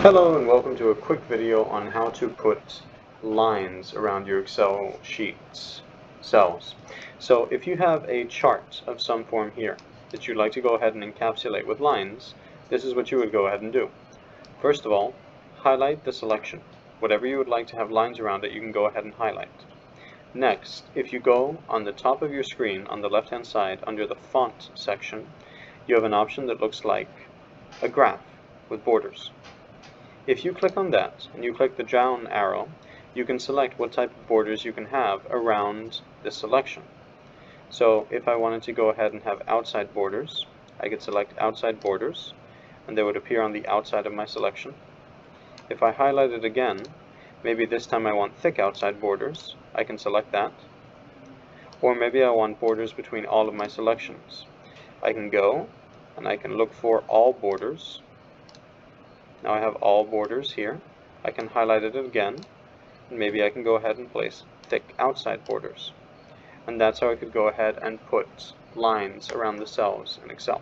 Hello and welcome to a quick video on how to put lines around your Excel sheets, cells. So if you have a chart of some form here that you'd like to go ahead and encapsulate with lines, this is what you would go ahead and do. First of all, highlight the selection. Whatever you would like to have lines around it, you can go ahead and highlight. Next, if you go on the top of your screen on the left hand side under the font section, you have an option that looks like a graph with borders. If you click on that and you click the down arrow, you can select what type of borders you can have around this selection. So if I wanted to go ahead and have outside borders, I could select outside borders and they would appear on the outside of my selection. If I highlight it again, maybe this time I want thick outside borders, I can select that. Or maybe I want borders between all of my selections. I can go and I can look for all borders. Now I have all borders here. I can highlight it again, and maybe I can go ahead and place thick outside borders. And that's how I could go ahead and put lines around the cells in Excel.